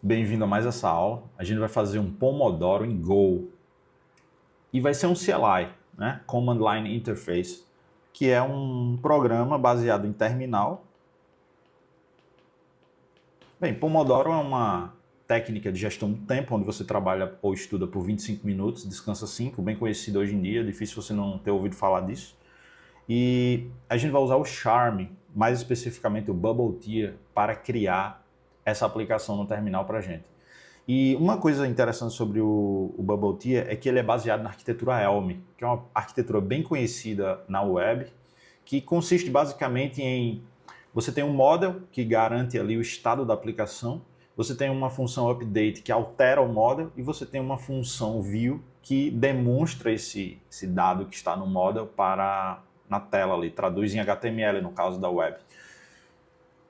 bem-vindo a mais essa aula. A gente vai fazer um Pomodoro em Go. E vai ser um CLI, né? Command Line Interface, que é um programa baseado em terminal. Bem, Pomodoro é uma técnica de gestão do tempo, onde você trabalha ou estuda por 25 minutos, descansa 5, bem conhecido hoje em dia, difícil você não ter ouvido falar disso. E a gente vai usar o Charm, mais especificamente o Bubble Tea, para criar essa aplicação no terminal para a gente. E uma coisa interessante sobre o Bubble Tea é que ele é baseado na arquitetura Elm, que é uma arquitetura bem conhecida na web, que consiste basicamente em você tem um model que garante ali o estado da aplicação, você tem uma função update que altera o model e você tem uma função view que demonstra esse dado que está no model para na tela ali, traduz em HTML no caso da web.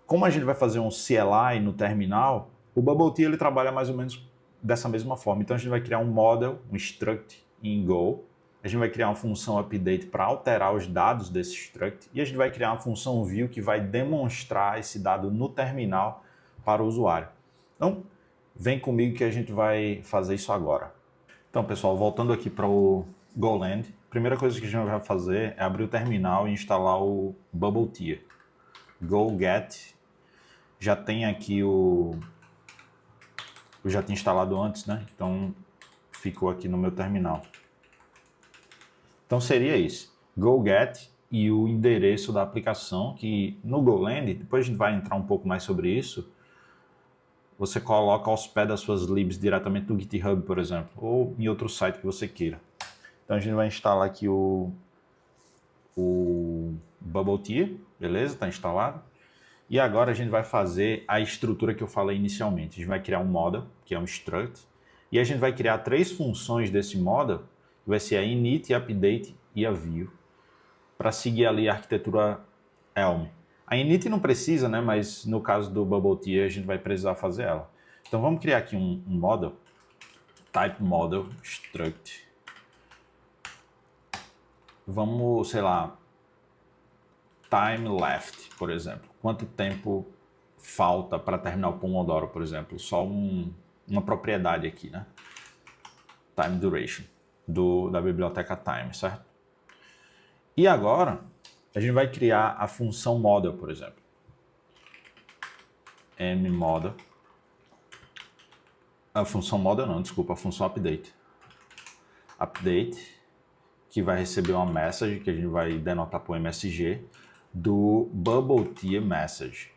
Como a gente vai fazer um CLI no terminal, o Bubble Tea ele trabalha mais ou menos dessa mesma forma. Então a gente vai criar um model, um struct em Go, a gente vai criar uma função update para alterar os dados desse struct e a gente vai criar uma função view que vai demonstrar esse dado no terminal para o usuário. Então, vem comigo que a gente vai fazer isso agora. Então, pessoal, voltando aqui para o Goland, a primeira coisa que a gente vai fazer é abrir o terminal e instalar o Bubble Tea. Go get, já tem aqui eu já tinha instalado antes, né? Então, ficou aqui no meu terminal. Então, seria isso. Go get e o endereço da aplicação, que no Goland, depois a gente vai entrar um pouco mais sobre isso, você coloca aos pés das suas libs diretamente no GitHub, por exemplo, ou em outro site que você queira. Então a gente vai instalar aqui o Bubble Tea, beleza? Está instalado. E agora a gente vai fazer a estrutura que eu falei inicialmente. A gente vai criar um model, que é um struct, e a gente vai criar 3 funções desse model, que vai ser a init, a update e a view, para seguir ali a arquitetura Elm. A init não precisa, né? Mas no caso do Bubble Tea a gente vai precisar fazer ela. Então vamos criar aqui um model, type model struct. Vamos, sei lá, time left, por exemplo. Quanto tempo falta para terminar o Pomodoro, por exemplo? Só uma propriedade aqui, né? Time duration, da biblioteca time, certo? E agora a gente vai criar a função model, por exemplo. mmodel. A função model não, desculpa, a função update. Update, que vai receber uma message, que a gente vai denotar por MSG, do Bubble Tea message.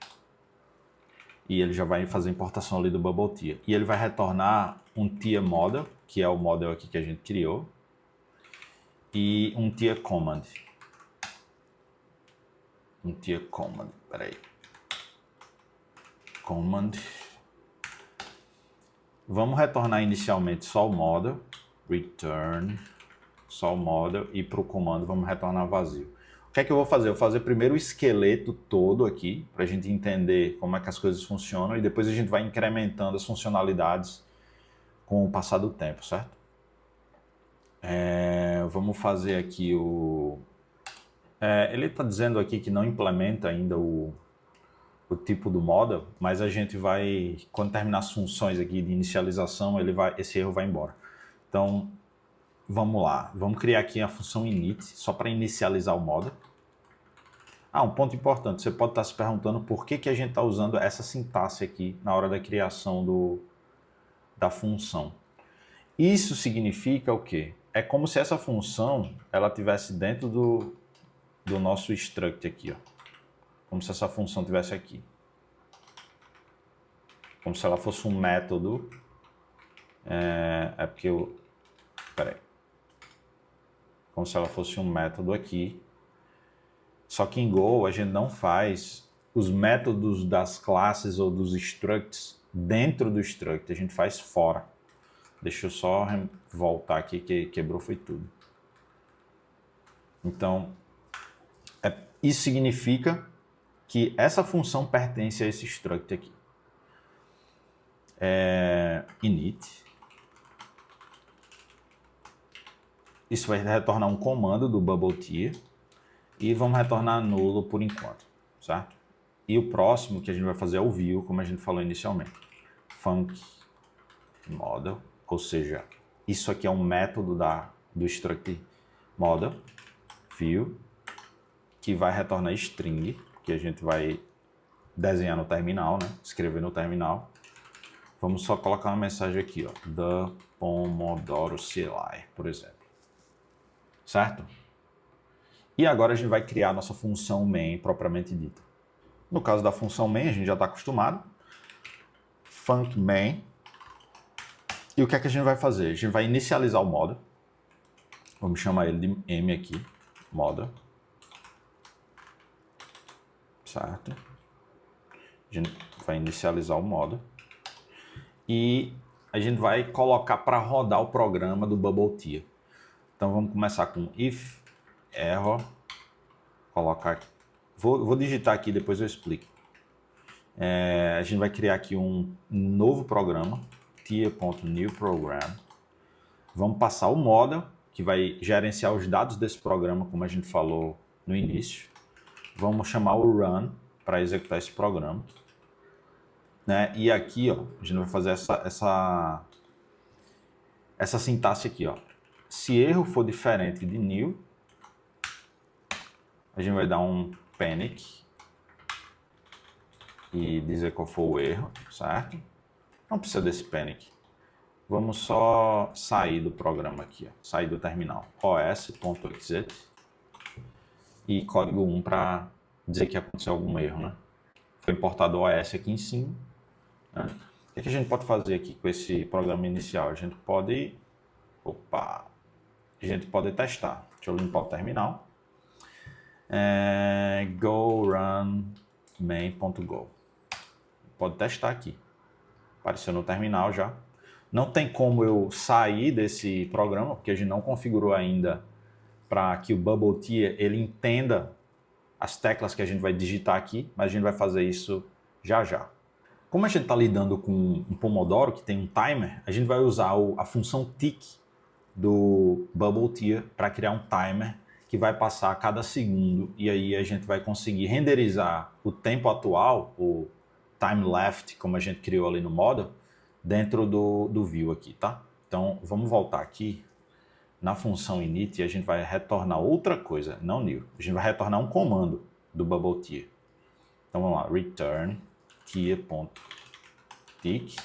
E ele já vai fazer a importação ali do Bubble Tea. E ele vai retornar um Tea model, que é o model aqui que a gente criou, e um Tea command. Um Tea command, peraí. Command. Vamos retornar inicialmente só o model, return, só o model, e para o comando vamos retornar vazio. O que é que eu vou fazer? Eu vou fazer primeiro o esqueleto todo aqui, para a gente entender como é que as coisas funcionam, e depois a gente vai incrementando as funcionalidades com o passar do tempo, certo? Vamos fazer aqui o... ele está dizendo aqui que não implementa ainda o tipo do model, mas a gente vai, quando terminar as funções aqui de inicialização, esse erro vai embora. Então, vamos lá. Vamos criar aqui a função init, só para inicializar o model. Um ponto importante, você pode estar se perguntando por que a gente está usando essa sintaxe aqui na hora da criação da função. Isso significa o quê? É como se essa função ela estivesse dentro do nosso struct aqui, ó. Como se essa função estivesse aqui. Como se ela fosse um método. Porque eu... Peraí. Como se ela fosse um método aqui. Só que em Go a gente não faz os métodos das classes ou dos structs dentro do struct. A gente faz fora. Deixa eu só voltar aqui que quebrou foi tudo. Então, isso significa que essa função pertence a esse struct aqui. Init. Isso vai retornar um comando do Bubble Tea e vamos retornar nulo por enquanto, certo? E o próximo que a gente vai fazer é o view, como a gente falou inicialmente. func model, ou seja, isso aqui é um método do struct model, view, que vai retornar string, que a gente vai desenhar no terminal, né? Escrever no terminal. Vamos só colocar uma mensagem aqui, ó, the Pomodoro CLI, por exemplo. Certo? E agora a gente vai criar a nossa função main propriamente dita. No caso da função main, a gente já está acostumado. Func main. E o que é que a gente vai fazer? A gente vai inicializar o model. Vamos chamar ele de M aqui, model. Certo? A gente vai inicializar o model. E a gente vai colocar para rodar o programa do BubbleTier. Então vamos começar com if error, colocar aqui. Vou digitar aqui, depois eu explico. A gente vai criar aqui um novo programa, tier.newProgram. Vamos passar o model, que vai gerenciar os dados desse programa, como a gente falou no início. Vamos chamar o run para executar esse programa. Né? E aqui, ó, a gente vai fazer essa sintaxe aqui, ó. Se erro for diferente de new, a gente vai dar um panic e dizer qual foi o erro, certo? Não precisa desse panic. Vamos só sair do programa aqui, ó, sair do terminal. os.exit e código 1 para dizer que aconteceu algum erro, né? Foi importado o OS aqui em cima. Né? O que a gente pode fazer aqui com esse programa inicial? A gente pode... A gente pode testar. Deixa eu limpar o terminal. Go run main.go. Pode testar aqui. Apareceu no terminal já. Não tem como eu sair desse programa, porque a gente não configurou ainda para que o BubbleTier ele entenda as teclas que a gente vai digitar aqui, mas a gente vai fazer isso já já. Como a gente está lidando com um Pomodoro que tem um timer, a gente vai usar a função tick do BubbleTier para criar um timer que vai passar a cada segundo, e aí a gente vai conseguir renderizar o tempo atual, o time left, como a gente criou ali no model, dentro do view aqui, tá? Então vamos voltar aqui na função init e a gente vai retornar outra coisa, não new. A gente vai retornar um comando do BubbleTier. Então vamos lá, return tier.tick,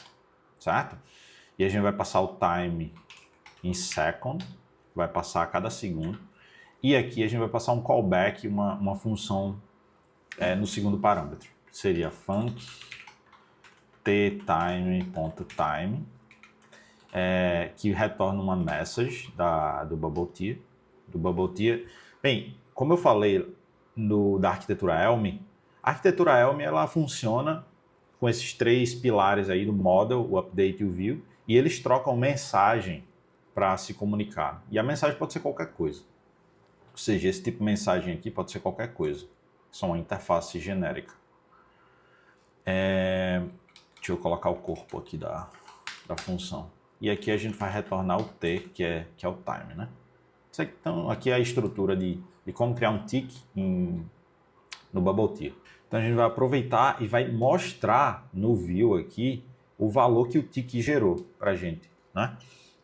certo? E a gente vai passar o time em second, vai passar a cada segundo. E aqui a gente vai passar um callback, uma função no segundo parâmetro. Seria func ttime.time, que retorna uma message do BubbleTier. Bem, como eu falei da arquitetura Elm, a arquitetura Elm ela funciona com esses três pilares aí do model, o update e o view, e eles trocam mensagem para se comunicar. E a mensagem pode ser qualquer coisa. Ou seja, esse tipo de mensagem aqui pode ser qualquer coisa. Só uma interface genérica. Deixa eu colocar o corpo aqui da função. E aqui a gente vai retornar o T, que é o time, né? Então, aqui é a estrutura de como criar um tick no BubbleTier. Então, a gente vai aproveitar e vai mostrar no view aqui o valor que o tick gerou para a gente, né?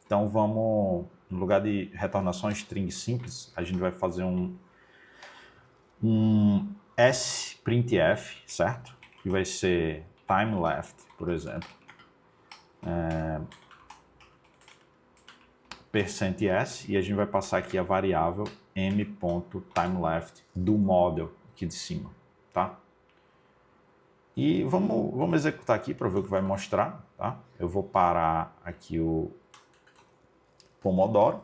Então, vamos, no lugar de retornar só um string simples, a gente vai fazer um sprintf, certo? Que vai ser time left, por exemplo. %s, e a gente vai passar aqui a variável m.timeleft do model aqui de cima, tá? E vamos executar aqui para ver o que vai mostrar, tá? Eu vou parar aqui o Pomodoro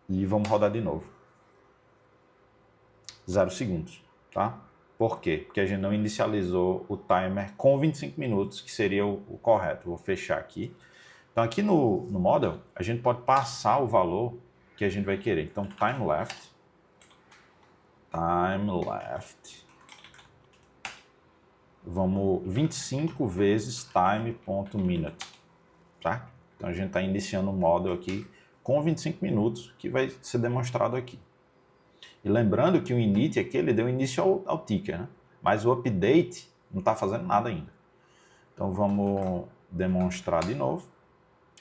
e vamos rodar de novo. 0 segundos, tá? Por quê? Porque a gente não inicializou o timer com 25 minutos, que seria o correto. Vou fechar aqui. Então aqui no model, a gente pode passar o valor que a gente vai querer. Então time left, vamos 25 vezes time.minute, tá? Então a gente está iniciando o model aqui com 25 minutos, que vai ser demonstrado aqui. E lembrando que o init aqui, ele deu início ao ticker, né? Mas o update não está fazendo nada ainda. Então vamos demonstrar de novo.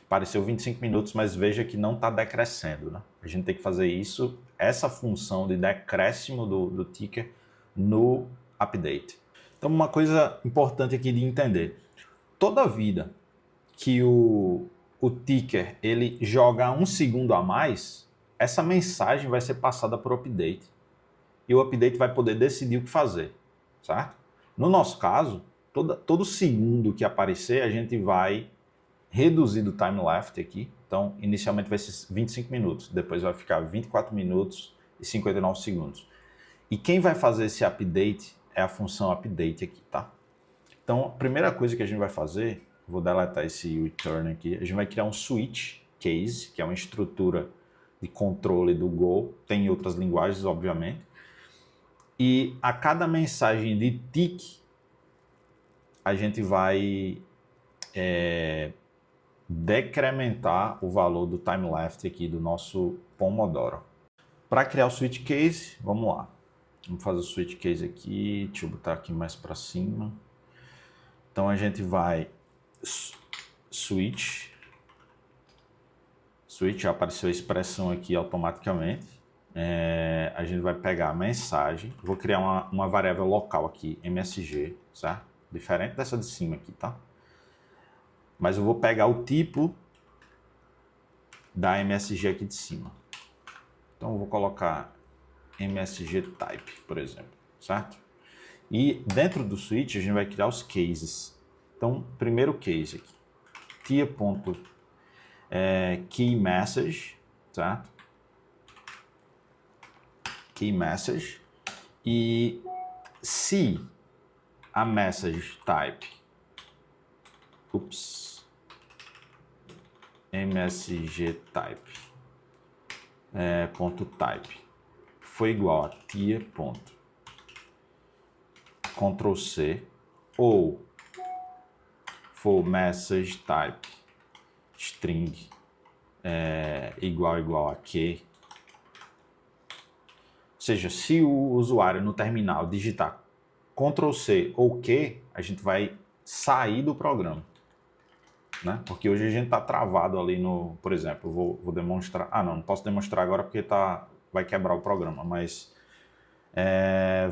Apareceu 25 minutos, mas veja que não está decrescendo, né? A gente tem que fazer isso, essa função de decréscimo do ticker no update. Então, uma coisa importante aqui de entender. Toda vida que o ticker ele joga 1 segundo a mais, essa mensagem vai ser passada para o update. E o update vai poder decidir o que fazer, certo? No nosso caso, todo segundo que aparecer, a gente vai reduzir do time left aqui. Então, inicialmente vai ser 25 minutos, depois vai ficar 24 minutos e 59 segundos. E quem vai fazer esse update é a função update aqui, tá? Então, a primeira coisa que a gente vai fazer, vou deletar esse return aqui, a gente vai criar um switch case, que é uma estrutura de controle do Go, tem outras linguagens, obviamente. E a cada mensagem de tick, a gente vai decrementar o valor do time left aqui do nosso Pomodoro. Para criar o switch case, vamos lá. Vamos fazer o switch case aqui, deixa eu botar aqui mais para cima. Então a gente vai switch, já apareceu a expressão aqui automaticamente. A gente vai pegar a mensagem, vou criar uma variável local aqui, MSG, certo? Diferente dessa de cima aqui, tá? Mas eu vou pegar o tipo da MSG aqui de cima. Então eu vou colocar MSG type, por exemplo, certo? E dentro do switch a gente vai criar os cases. Então, primeiro case aqui, tia.keyMessage, certo? KeyMessage. E se a message type, MSG type, .type foi igual a tia.Ctrl+C ou for message type string igual a Q. Ou seja, se o usuário no terminal digitar Ctrl+C ou Q, a gente vai sair do programa, né? Porque hoje a gente está travado ali no, por exemplo, vou demonstrar, não posso demonstrar agora porque vai quebrar o programa, mas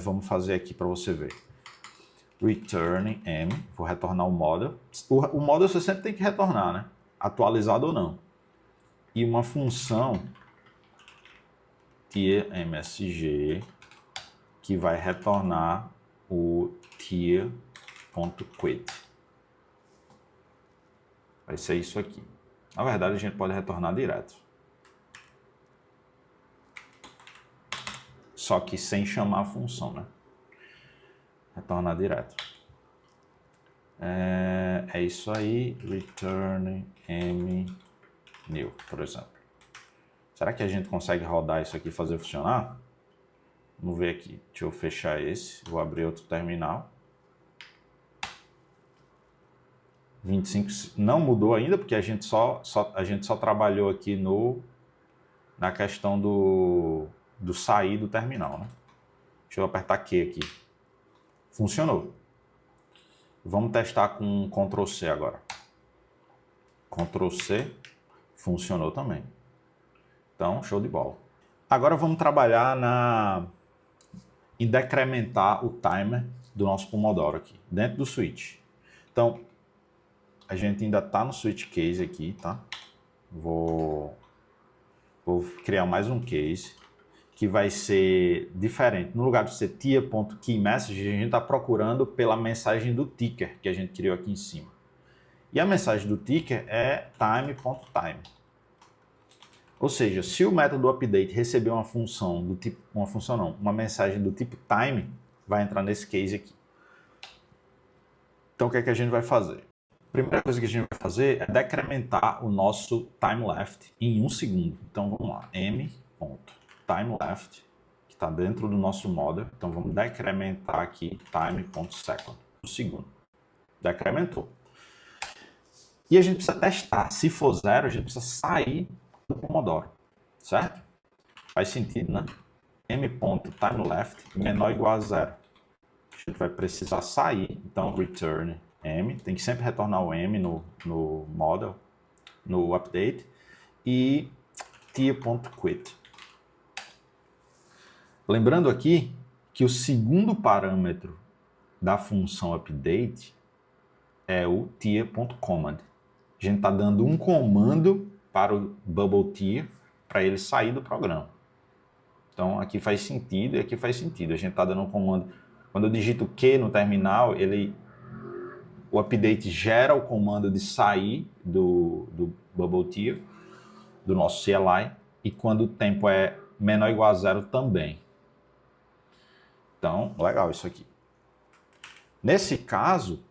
vamos fazer aqui para você ver. Return M, vou retornar o model. O model você sempre tem que retornar, né? Atualizado ou não. E uma função tia.msg que vai retornar o tia.quit. Vai ser isso aqui. Na verdade, a gente pode retornar direto. Só que sem chamar a função, né? Retornar direto. É isso aí. Return M new, por exemplo. Será que a gente consegue rodar isso aqui e fazer funcionar? Vamos ver aqui. Deixa eu fechar esse. Vou abrir outro terminal. 25 não mudou ainda, porque a gente só trabalhou aqui na questão do sair do terminal, né? Deixa eu apertar Q aqui. Funcionou. Vamos testar com Ctrl+C agora. Ctrl+C, funcionou também. Então, show de bola. Agora vamos trabalhar em decrementar o timer do nosso Pomodoro aqui, dentro do switch. Então, a gente ainda está no switch case aqui, tá? Vou criar mais um case que vai ser diferente. No lugar de ser tia.keyMessage, a gente está procurando pela mensagem do ticker que a gente criou aqui em cima. E a mensagem do ticker é time.time. Ou seja, se o método update receber uma função do tipo, uma mensagem do tipo time, vai entrar nesse case aqui. Então o que é que a gente vai fazer? A primeira coisa que a gente vai fazer é decrementar o nosso time left em 1 segundo. Então vamos lá, m.timeleft, que está dentro do nosso model. Então vamos decrementar aqui time.second, 1 segundo. Decrementou. E a gente precisa testar. Se for 0, a gente precisa sair do Pomodoro, certo? Faz sentido, né? m.timeleft menor ou igual a 0. A gente vai precisar sair, então return M, tem que sempre retornar o M no model, no update, e tia.quit. Lembrando aqui que o segundo parâmetro da função update é o tia.command. A gente está dando um comando para o BubbleTier para ele sair do programa. Então aqui faz sentido e aqui faz sentido. A gente está dando um comando. Quando eu digito Q no terminal, o update gera o comando de sair do BubbleTier, do nosso CLI, e quando o tempo é menor ou igual a 0 também. Então, legal isso aqui. Nesse caso,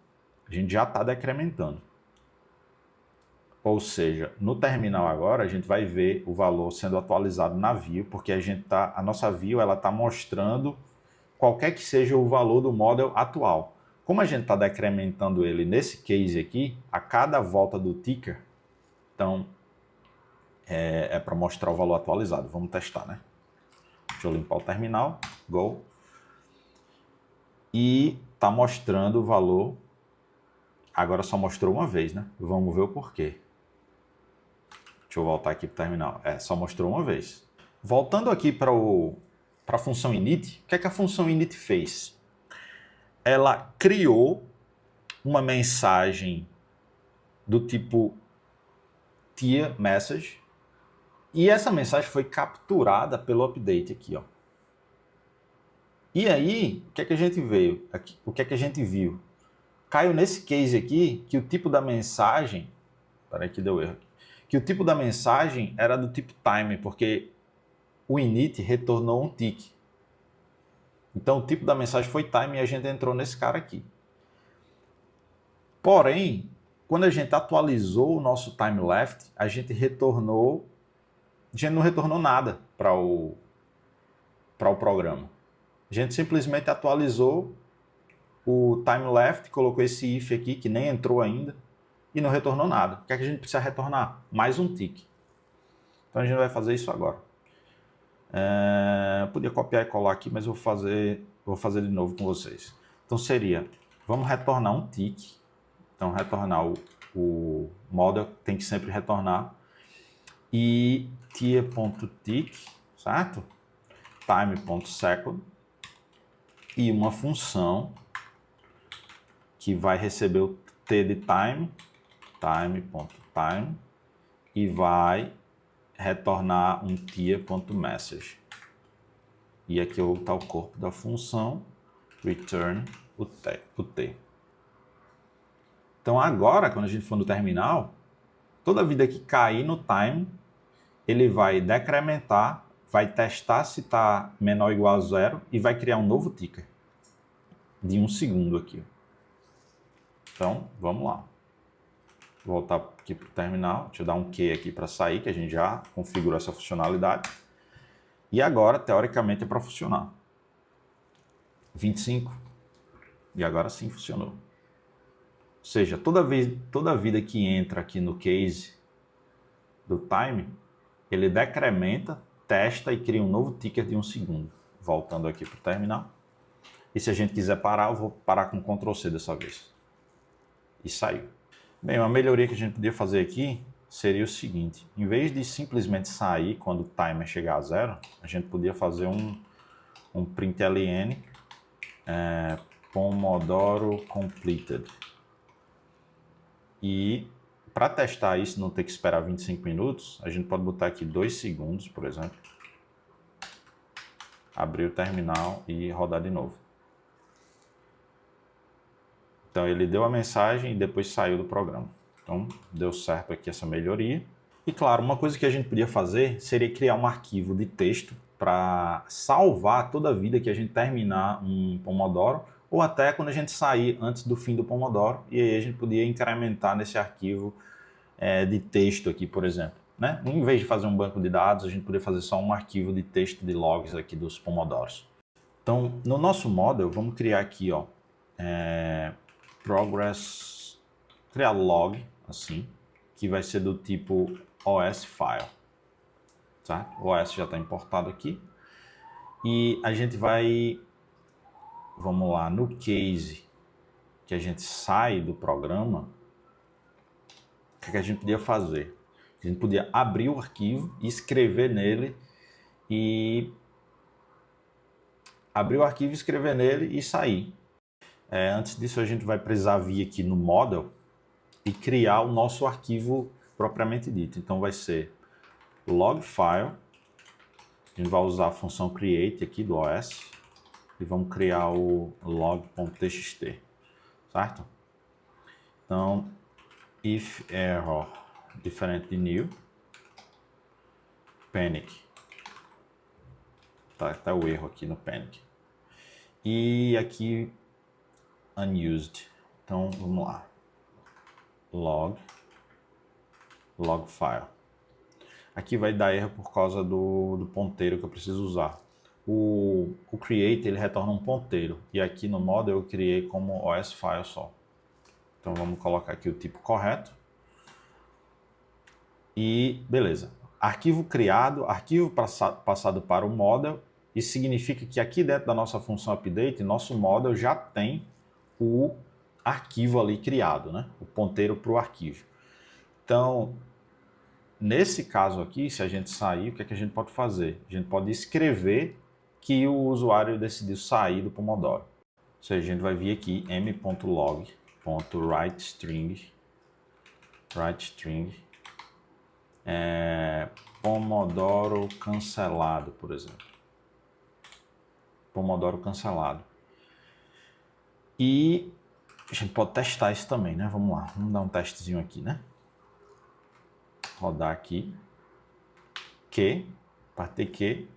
a gente já está decrementando. Ou seja, no terminal agora, a gente vai ver o valor sendo atualizado na view, porque a nossa view está mostrando qualquer que seja o valor do model atual. Como a gente está decrementando ele nesse case aqui, a cada volta do ticker, então é para mostrar o valor atualizado. Vamos testar, né? Deixa eu limpar o terminal, go. E está mostrando o valor, agora só mostrou uma vez, né? Vamos ver o porquê. Deixa eu voltar aqui para o terminal. Só mostrou uma vez. Voltando aqui para a função init, o que é que a função init fez? Ela criou uma mensagem do tipo tia message, e essa mensagem foi capturada pelo update aqui, ó. E aí, o que é que a gente veio? O que é que a gente viu? Caiu nesse case aqui que o tipo da mensagem, peraí que deu erro, que o tipo da mensagem era do tipo time, porque o init retornou um tick. Então o tipo da mensagem foi time e a gente entrou nesse cara aqui. Porém, quando a gente atualizou o nosso time left, a gente não retornou nada para o programa. A gente simplesmente atualizou o time left, colocou esse if aqui que nem entrou ainda e não retornou nada. O que é que a gente precisa retornar? Mais um tick. Então a gente vai fazer isso agora. Podia copiar e colar aqui, mas vou fazer de novo com vocês. Então seria, vamos retornar um tick. Então retornar o model tem que sempre retornar. E tia.tick, certo? Time.second. E uma função que vai receber o t de time, time.time, e vai retornar um tia.message. E aqui está o corpo da função, return o t. Então agora, quando a gente for no terminal, toda vida que cair no time, ele vai decrementar, vai testar se está menor ou igual a 0 e vai criar um novo ticker de 1 segundo aqui. Então, vamos lá. Vou voltar aqui para o terminal. Deixa eu dar um Q aqui para sair, que a gente já configurou essa funcionalidade. E agora, teoricamente, é para funcionar. 25. E agora sim funcionou. Ou seja, toda vida que entra aqui no case do time, ele decrementa, testa e cria um novo ticker de 1 segundo. Voltando aqui para o terminal. E se a gente quiser parar, eu vou parar com Ctrl C dessa vez. E saiu. Bem, uma melhoria que a gente podia fazer aqui seria o seguinte. Em vez de simplesmente sair quando o timer chegar a 0, a gente podia fazer um println Pomodoro completed. E para testar isso, não ter que esperar 25 minutos, a gente pode botar aqui 2 segundos, por exemplo. Abrir o terminal e rodar de novo. Então ele deu a mensagem e depois saiu do programa. Então deu certo aqui essa melhoria. E claro, uma coisa que a gente podia fazer seria criar um arquivo de texto para salvar toda a vida que a gente terminar um Pomodoro, ou até quando a gente sair antes do fim do Pomodoro, e aí a gente podia incrementar nesse arquivo de texto aqui, por exemplo. Né? Em vez de fazer um banco de dados, a gente poderia fazer só um arquivo de texto de logs aqui dos Pomodoros. Então, no nosso model, vamos criar aqui, ó, progress, criar log, assim, que vai ser do tipo OS file. Tá? O OS já está importado aqui. E a gente vai, vamos lá, no case que a gente sai do programa, o que a gente podia fazer? A gente podia abrir o arquivo, escrever nele e abrir o arquivo, escrever nele e sair. Antes disso, a gente vai precisar vir aqui no Model e criar o nosso arquivo propriamente dito. Então vai ser log file, a gente vai usar a função create aqui do OS e vamos criar o log.txt, certo? Então, if error diferente de new, panic, tá o erro aqui no panic, e aqui unused. Então vamos lá, log file. Aqui vai dar erro por causa do ponteiro que eu preciso usar. O create ele retorna um ponteiro e aqui no model eu criei como OS file só. Então vamos colocar aqui o tipo correto. E beleza. Arquivo criado, arquivo passado para o model. Isso significa que aqui dentro da nossa função update, nosso model já tem o arquivo ali criado, né? O ponteiro para o arquivo. Então, nesse caso aqui, se a gente sair, o que é que a gente pode fazer? A gente pode escrever que o usuário decidiu sair do Pomodoro. Ou seja, a gente vai vir aqui m.log.writeString Pomodoro cancelado, por exemplo. Pomodoro cancelado. E a gente pode testar isso também, né? Vamos lá, vamos dar um testezinho aqui, né? Rodar aqui. Parte Q.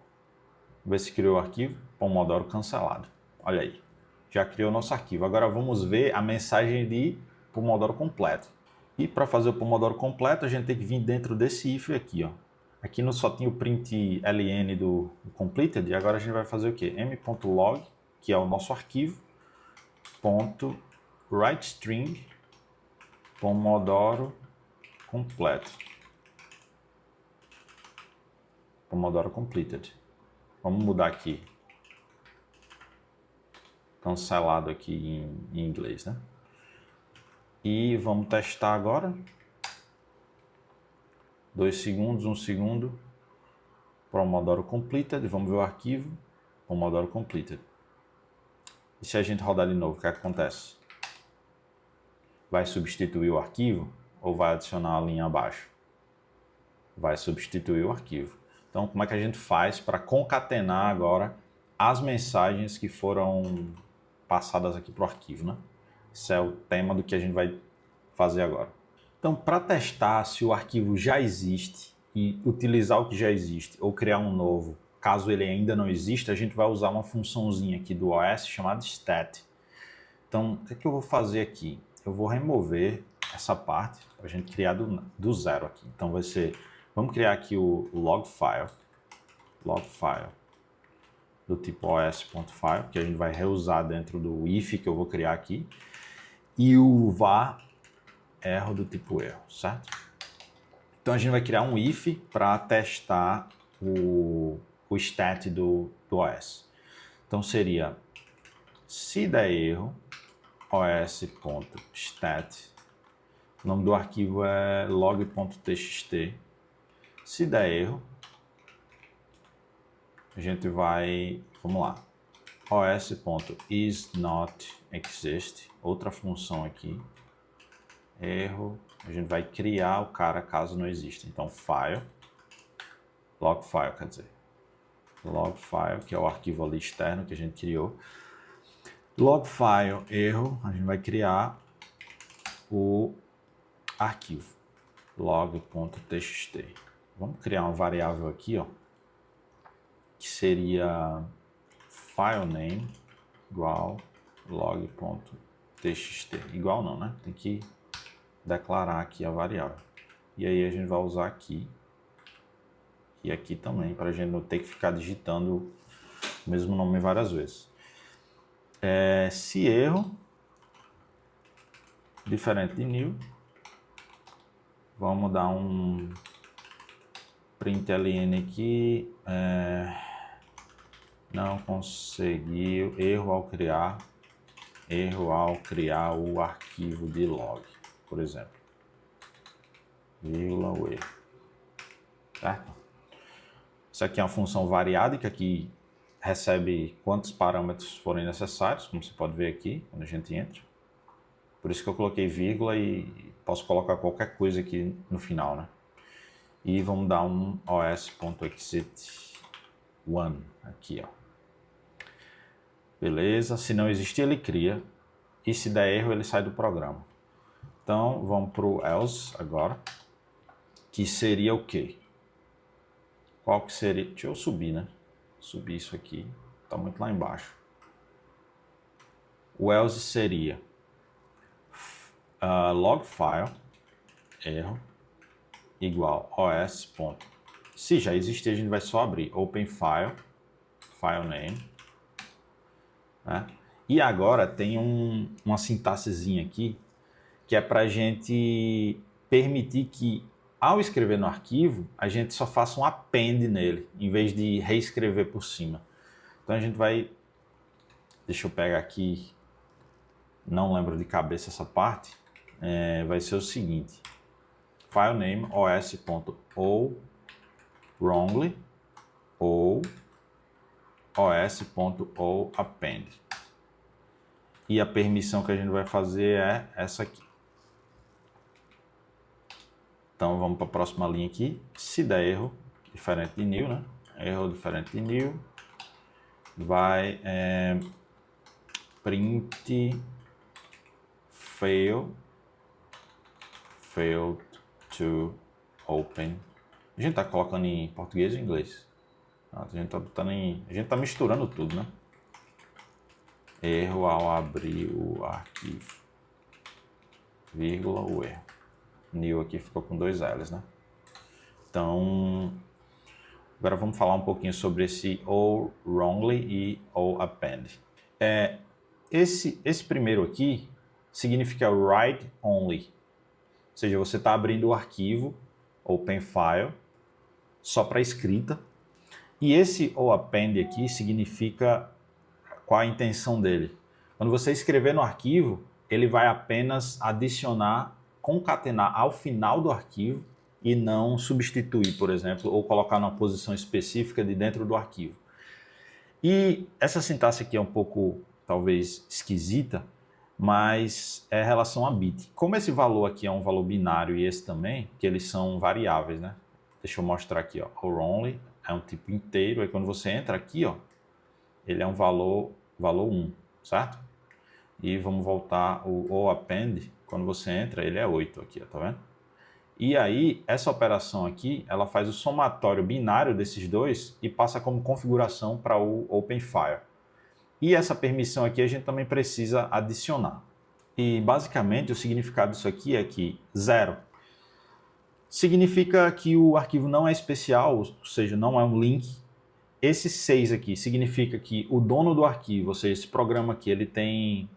Ver se criou o arquivo. Pomodoro cancelado. Olha aí. Já criou o nosso arquivo. Agora vamos ver a mensagem de Pomodoro completo. E para fazer o Pomodoro completo, a gente tem que vir dentro desse if aqui, ó. Aqui só tinha o print ln do completed, e agora a gente vai fazer o quê? m.log, que é o nosso arquivo, .writeString Pomodoro completo. Pomodoro completed. Vamos mudar aqui. Cancelado aqui em inglês, né? E vamos testar agora. 2 segundos, 1 segundo. Pomodoro completed. Vamos ver o arquivo. Pomodoro completed. E se a gente rodar de novo, o que acontece? Vai substituir o arquivo ou vai adicionar a linha abaixo? Vai substituir o arquivo. Então, como é que a gente faz para concatenar agora as mensagens que foram passadas aqui para o arquivo, né? Esse é o tema do que a gente vai fazer agora. Então, para testar se o arquivo já existe e utilizar o que já existe ou criar um novo, caso ele ainda não exista, a gente vai usar uma funçãozinha aqui do OS chamada stat. Então, o que é que eu vou fazer aqui? Eu vou remover essa parte para a gente criar do zero aqui. Então, vai ser... Vamos criar aqui o log file do tipo os.file, que a gente vai reusar dentro do if que eu vou criar aqui, e o var erro do tipo erro, certo? Então a gente vai criar um if para testar o stat do OS. Então seria, se der erro, os.stat, o nome do arquivo é log.txt. Se der erro, a gente vai, vamos lá, os.isNotExist, outra função aqui, erro, a gente vai criar o cara caso não exista. Então, log file, que é o arquivo ali externo que a gente criou. Log file, erro, a gente vai criar o arquivo, log.txt. Vamos criar uma variável aqui, ó, que seria filename igual log.txt. Igual não, né? Tem que declarar aqui a variável. E aí a gente vai usar aqui e aqui também, para a gente não ter que ficar digitando o mesmo nome várias vezes. Se erro, diferente de new, vamos dar um println aqui, não conseguiu, erro ao criar erro ao criar o arquivo de log, por exemplo. Vírgula, o erro. Certo? Isso aqui é uma função variada que aqui recebe quantos parâmetros forem necessários, como você pode ver aqui, quando a gente entra. Por isso que eu coloquei vírgula e posso colocar qualquer coisa aqui no final, né? E vamos dar um os.exit1 aqui, ó. Beleza, se não existir ele cria, e se der erro ele sai do programa. Então vamos para o else agora, que seria o quê? Qual que seria? Deixa eu subir, né? Subir isso aqui, tá muito lá embaixo. O else seria log file, erro, igual os. Se já existir, a gente vai só abrir open file, file name, né? E agora tem uma sintaxezinha aqui que é para a gente permitir que, ao escrever no arquivo, a gente só faça um append nele, em vez de reescrever por cima. Então a gente vai... Deixa eu pegar aqui, não lembro de cabeça essa parte. Vai ser o seguinte: file name os.o.wrongly ou os.o.append. E a permissão que a gente vai fazer é essa aqui. Então vamos para a próxima linha aqui. Se der erro diferente de new, né? Erro diferente de new, vai print failed to open. A gente está colocando em português e inglês. A gente está botando a gente está misturando tudo, né? Erro ao abrir o arquivo, vírgula, o erro. New aqui ficou com 2 L's, né? Então, agora vamos falar um pouquinho sobre esse o.wrongly e o.append. Esse primeiro aqui significa write only. Ou seja, você está abrindo o arquivo, open file, só para escrita. E esse o.append aqui significa qual a intenção dele. Quando você escrever no arquivo, ele vai apenas adicionar, concatenar ao final do arquivo e não substituir, por exemplo, ou colocar numa posição específica de dentro do arquivo. E essa sintaxe aqui é um pouco, talvez, esquisita, mas é em relação a bit. Como esse valor aqui é um valor binário e esse também, que eles são variáveis, né? Deixa eu mostrar aqui, ó. O only é um tipo inteiro, aí quando você entra aqui, ó, ele é um valor 1, certo? E vamos voltar o append, quando você entra, ele é 8 aqui, ó, tá vendo? E aí, essa operação aqui, ela faz o somatório binário desses dois e passa como configuração para o OpenFire. E essa permissão aqui a gente também precisa adicionar. E basicamente o significado disso aqui é que 0 significa que o arquivo não é especial, ou seja, não é um link. Esse 6 aqui significa que o dono do arquivo, ou seja, esse programa aqui, ele tem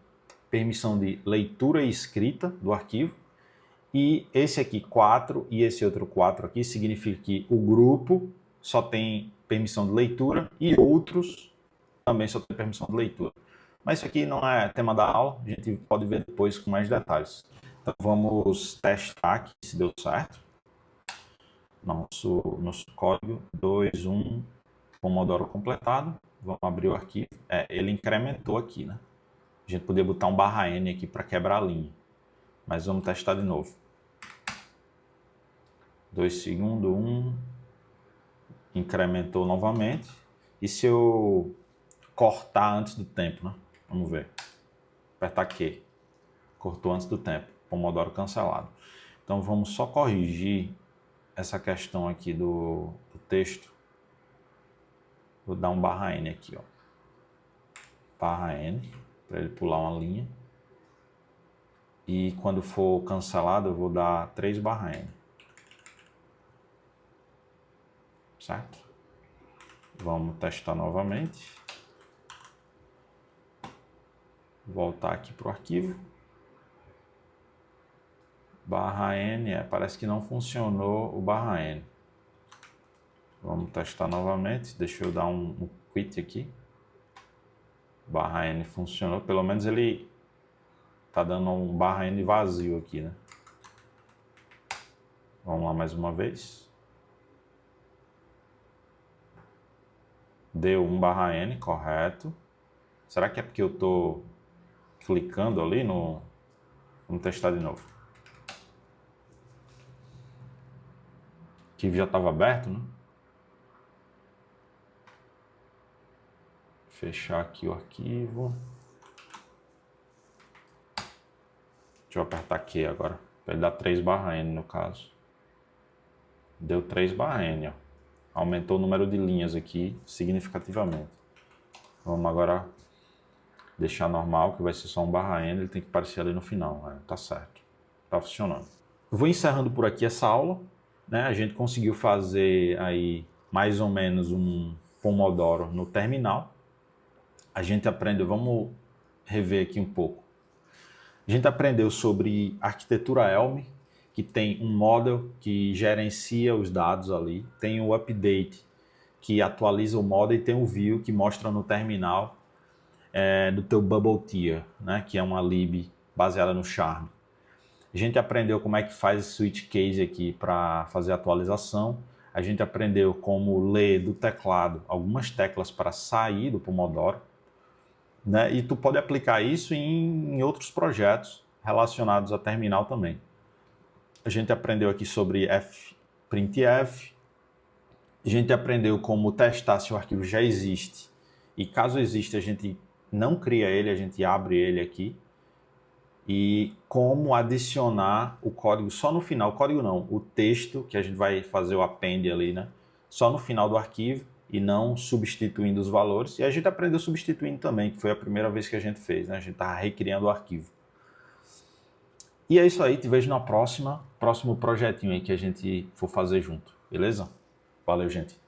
permissão de leitura e escrita do arquivo. E esse aqui 4 e esse outro 4 aqui significa que o grupo só tem permissão de leitura e outros também só tem permissão de leitura. Mas isso aqui não é tema da aula, a gente pode ver depois com mais detalhes. Então vamos testar aqui se deu certo. Nosso código 2.1 Pomodoro completado. Vamos abrir o arquivo. Ele incrementou aqui, né? A gente poderia botar um /n aqui para quebrar a linha. Mas vamos testar de novo. 2 segundos, 1. Incrementou novamente. E se eu cortar antes do tempo, né? Vamos ver. Apertar Q. Cortou antes do tempo. Pomodoro cancelado. Então vamos só corrigir essa questão aqui do texto. Vou dar um /n aqui, ó. /n, para ele pular uma linha. E quando for cancelado, eu vou dar 3/n. Certo? Vamos testar novamente. Voltar aqui para o arquivo. /n, parece que não funcionou o /n. Vamos testar novamente. Deixa eu dar um quit aqui. /n funcionou. Pelo menos ele Tá dando um /n vazio aqui, né? Vamos lá mais uma vez. Deu 1/n, correto. Será que é porque eu tô clicando ali no... Vamos testar de novo. O arquivo já estava aberto, né? Fechar aqui o arquivo. Deixa eu apertar Q agora, para ele dar 3/n no caso. Deu 3/n, ó. Aumentou o número de linhas aqui significativamente. Vamos agora deixar normal, que vai ser só 1/n, ele tem que aparecer ali no final, né? Tá certo, tá funcionando. Eu vou encerrando por aqui essa aula, né? A gente conseguiu fazer aí mais ou menos um Pomodoro no terminal. A gente aprendeu, vamos rever aqui um pouco. A gente aprendeu sobre arquitetura Elm, que tem um model que gerencia os dados ali, tem o update que atualiza o model e tem o view que mostra no terminal do teu bubble tier, né, que é uma lib baseada no Charm. A gente aprendeu como é que faz switch case aqui para fazer a atualização. A gente aprendeu como ler do teclado algumas teclas para sair do Pomodoro, né? E tu pode aplicar isso em outros projetos relacionados a terminal também. A gente aprendeu aqui sobre printf. A gente aprendeu como testar se o arquivo já existe. E caso exista, a gente não cria ele, a gente abre ele aqui. E como adicionar o código só no final, o código não, o texto que a gente vai fazer o append ali, né? Só no final do arquivo e não substituindo os valores. E a gente aprendeu substituindo também, que foi a primeira vez que a gente fez, né? A gente estava recriando o arquivo. E é isso aí, te vejo na próximo projetinho aí que a gente for fazer junto, beleza? Valeu, gente.